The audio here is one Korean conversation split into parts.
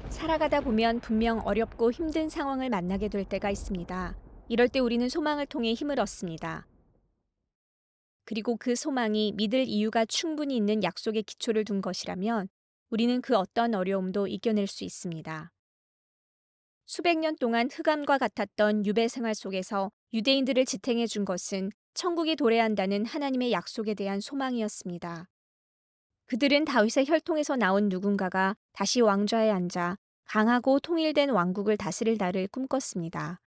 살아가다 보면 분명 어렵고 힘든 상황을 만나게 될 때가 있습니다. 이럴 때 우리는 소망을 통해 힘을 얻습니다. 그리고 그 소망이 믿을 이유가 충분히 있는 약속의 기초를 둔 것이라면 우리는 그 어떤 어려움도 이겨낼 수 있습니다. 수백 년 동안 흑암과 같았던 유배 생활 속에서 유대인들을 지탱해 준 것은 천국이 도래한다는 하나님의 약속에 대한 소망이었습니다. 그들은 다윗의 혈통에서 나온 누군가가 다시 왕좌에 앉아 강하고 통일된 왕국을 다스릴 날을 꿈꿨습니다.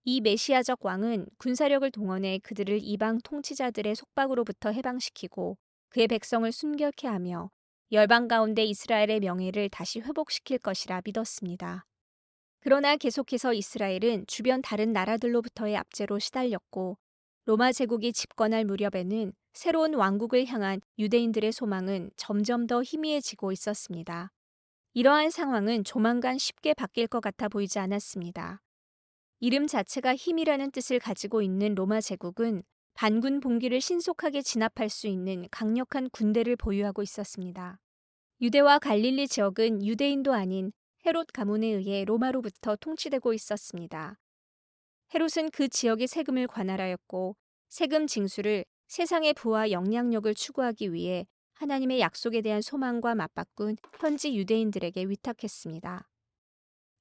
이 메시아적 왕은 군사력을 동원해 그들을 이방 통치자들의 속박으로부터 해방시키고 그의 백성을 순결케 하며 열방 가운데 이스라엘의 명예를 다시 회복시킬 것이라 믿었습니다. 그러나 계속해서 이스라엘은 주변 다른 나라들로부터의 압제로 시달렸고 로마 제국이 집권할 무렵에는 새로운 왕국을 향한 유대인들의 소망은 점점 더 희미해지고 있었습니다. 이러한 상황은 조만간 쉽게 바뀔 것 같아 보이지 않았습니다. 이름 자체가 힘이라는 뜻을 가지고 있는 로마 제국은 반군 봉기를 신속하게 진압할 수 있는 강력한 군대를 보유하고 있었습니다. 유대와 갈릴리 지역은 유대인도 아닌 헤롯 가문에 의해 로마로부터 통치되고 있었습니다. 헤롯은 그 지역의 세금을 관할하였고 세금 징수를 세상의 부와 영향력을 추구하기 위해 하나님의 약속에 대한 소망과 맞바꾼 현지 유대인들에게 위탁했습니다.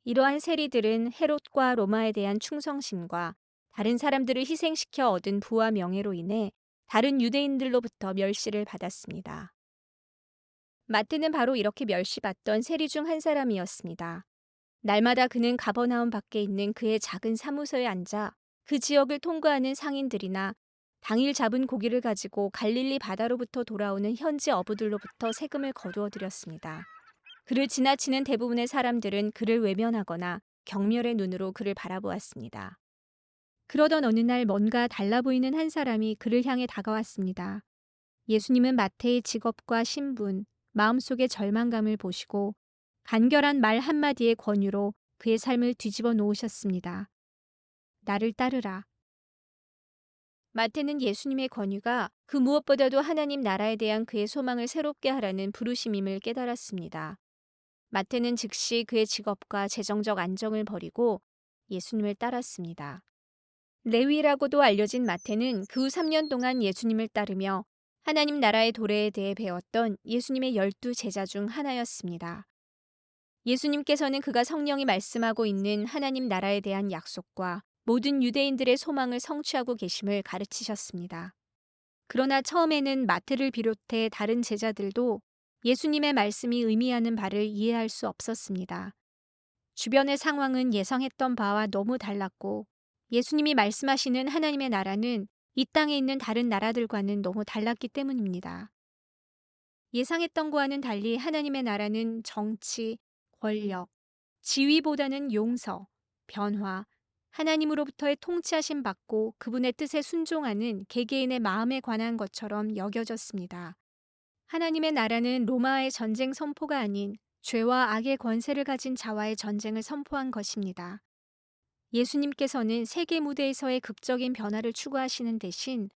이러한 세리들은 헤롯과 로마에 대한 충성심과 다른 사람들을 희생시켜 얻은 부와 명예로 인해 다른 유대인들로부터 멸시를 받았습니다. 마태는 바로 이렇게 멸시받던 세리 중 한 사람이었습니다. 날마다 그는 가버나움 밖에 있는 그의 작은 사무소에 앉아 그 지역을 통과하는 상인들이나 당일 잡은 고기를 가지고 갈릴리 바다로부터 돌아오는 현지 어부들로부터 세금을 거두어 들였습니다. 그를 지나치는 대부분의 사람들은 그를 외면하거나 경멸의 눈으로 그를 바라보았습니다. 그러던 어느 날 뭔가 달라 보이는 한 사람이 그를 향해 다가왔습니다. 예수님은 마태의 직업과 신분, 마음속의 절망감을 보시고 간결한 말 한마디의 권유로 그의 삶을 뒤집어 놓으셨습니다. 나를 따르라. 마태는 예수님의 권유가 그 무엇보다도 하나님 나라에 대한 그의 소망을 새롭게 하라는 부르심임을 깨달았습니다. 마태는 즉시 그의 직업과 재정적 안정을 버리고 예수님을 따랐습니다. 레위라고도 알려진 마태는 그 후 3년 동안 예수님을 따르며 하나님 나라의 도래에 대해 배웠던 예수님의 12 제자 중 하나였습니다. 예수님께서는 그가 성령이 말씀하고 있는 하나님 나라에 대한 약속과 모든 유대인들의 소망을 성취하고 계심을 가르치셨습니다. 그러나 처음에는 마태를 비롯해 다른 제자들도 예수님의 말씀이 의미하는 바를 이해할 수 없었습니다. 주변의 상황은 예상했던 바와 너무 달랐고 예수님이 말씀하시는 하나님의 나라는 이 땅에 있는 다른 나라들과는 너무 달랐기 때문입니다. 예상했던 것과는 달리 하나님의 나라는 정치, 권력, 지위보다는 용서, 변화, 하나님으로부터의 통치하심 받고 그분의 뜻에 순종하는 개개인의 마음에 관한 것처럼 여겨졌습니다. 하나님의 나라는 로마의 전쟁 선포가 아닌 죄와 악의 권세를 가진 자와의 전쟁을 선포한 것입니다. 예수님께서는 세계 무대에서의 극적인 변화를 추구하시는 대신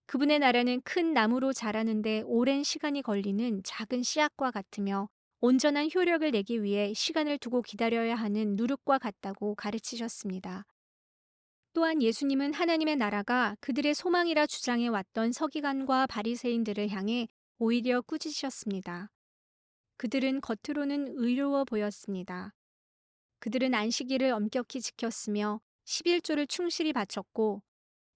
그분의 나라는 큰 나무로 자라는데 오랜 시간이 걸리는 작은 씨앗과 같으며 온전한 효력을 내기 위해 시간을 두고 기다려야 하는 누룩과 같다고 가르치셨습니다. 또한 예수님은 하나님의 나라가 그들의 소망이라 주장해 왔던 서기관과 바리새인들을 향해 오히려 꾸짖으셨습니다. 그들은 겉으로는 의로워 보였습니다. 그들은 안식일을 엄격히 지켰으며 11조를 충실히 바쳤고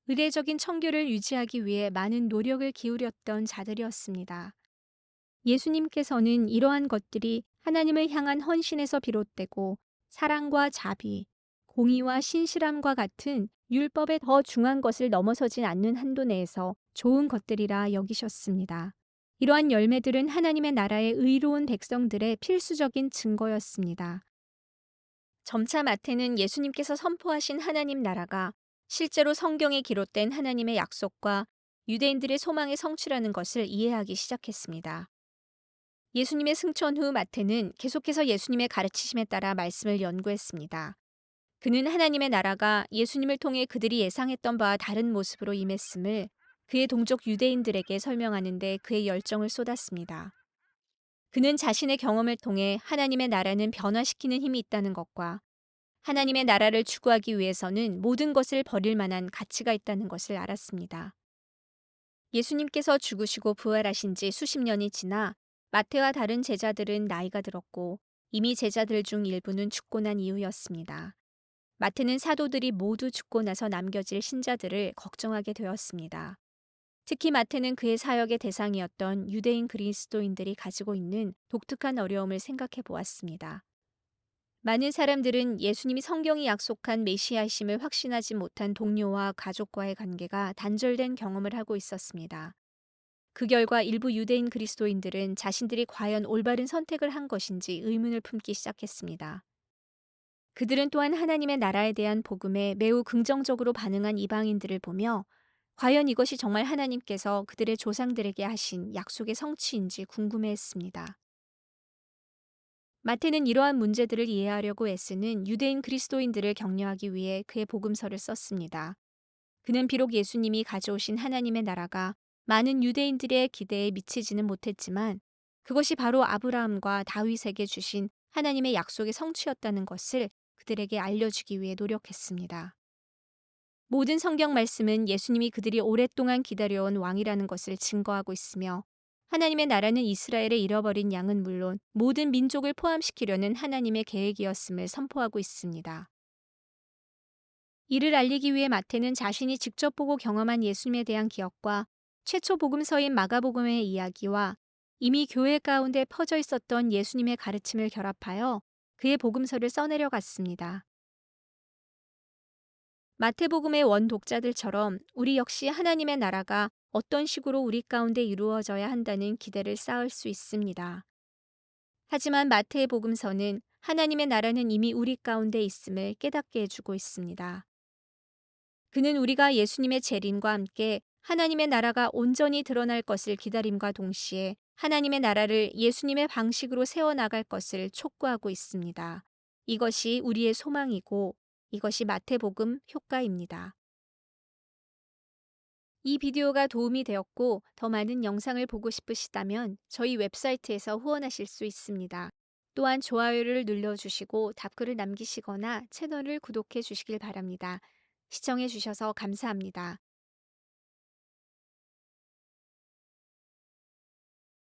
의례적인 청교를 유지하기 위해 많은 노력을 기울였던 자들이었습니다. 예수님께서는 이러한 것들이 하나님을 향한 헌신에서 비롯되고 사랑과 자비, 공의와 신실함과 같은 율법의 더 중한 것을 넘어서진 않는 한도 내에서 좋은 것들이라 여기셨습니다. 이러한 열매들은 하나님의 나라의 의로운 백성들의 필수적인 증거였습니다. 점차 마태는 예수님께서 선포하신 하나님 나라가 실제로 성경에 기록된 하나님의 약속과 유대인들의 소망의 성취라는 것을 이해하기 시작했습니다. 예수님의 승천 후 마태는 계속해서 예수님의 가르치심에 따라 말씀을 연구했습니다. 그는 하나님의 나라가 예수님을 통해 그들이 예상했던 바와 다른 모습으로 임했음을 그의 동족 유대인들에게 설명하는 데 그의 열정을 쏟았습니다. 그는 자신의 경험을 통해 하나님의 나라는 변화시키는 힘이 있다는 것과 하나님의 나라를 추구하기 위해서는 모든 것을 버릴 만한 가치가 있다는 것을 알았습니다. 예수님께서 죽으시고 부활하신 지 수십 년이 지나 마태와 다른 제자들은 나이가 들었고 이미 제자들 중 일부는 죽고 난 이후였습니다. 마태는 사도들이 모두 죽고 나서 남겨질 신자들을 걱정하게 되었습니다. 특히 마태는 그의 사역의 대상이었던 유대인 그리스도인들이 가지고 있는 독특한 어려움을 생각해 보았습니다. 많은 사람들은 예수님이 성경이 약속한 메시아이심을 확신하지 못한 동료와 가족과의 관계가 단절된 경험을 하고 있었습니다. 그 결과 일부 유대인 그리스도인들은 자신들이 과연 올바른 선택을 한 것인지 의문을 품기 시작했습니다. 그들은 또한 하나님의 나라에 대한 복음에 매우 긍정적으로 반응한 이방인들을 보며 과연 이것이 정말 하나님께서 그들의 조상들에게 하신 약속의 성취인지 궁금해했습니다. 마태는 이러한 문제들을 이해하려고 애쓰는 유대인 그리스도인들을 격려하기 위해 그의 복음서를 썼습니다. 그는 비록 예수님이 가져오신 하나님의 나라가 많은 유대인들의 기대에 미치지는 못했지만 그것이 바로 아브라함과 다윗에게 주신 하나님의 약속의 성취였다는 것을 그들에게 알려주기 위해 노력했습니다. 모든 성경 말씀은 예수님이 그들이 오랫동안 기다려온 왕이라는 것을 증거하고 있으며 하나님의 나라는 이스라엘의 잃어버린 양은 물론 모든 민족을 포함시키려는 하나님의 계획이었음을 선포하고 있습니다. 이를 알리기 위해 마태는 자신이 직접 보고 경험한 예수님에 대한 기억과 최초 복음서인 마가복음의 이야기와 이미 교회 가운데 퍼져 있었던 예수님의 가르침을 결합하여 그의 복음서를 써내려 갔습니다. 마태복음의 원독자들처럼 우리 역시 하나님의 나라가 어떤 식으로 우리 가운데 이루어져야 한다는 기대를 쌓을 수 있습니다. 하지만 마태의 복음서는 하나님의 나라는 이미 우리 가운데 있음을 깨닫게 해주고 있습니다. 그는 우리가 예수님의 재림과 함께 하나님의 나라가 온전히 드러날 것을 기다림과 동시에 하나님의 나라를 예수님의 방식으로 세워나갈 것을 촉구하고 있습니다. 이것이 우리의 소망이고 이것이 마태복음 효과입니다. 이 비디오가 도움이 되었고 더 많은 영상을 보고 싶으시다면 저희 웹사이트에서 후원하실 수 있습니다. 또한 좋아요를 눌러주시고 답글을 남기시거나 채널을 구독해 주시길 바랍니다. 시청해 주셔서 감사합니다.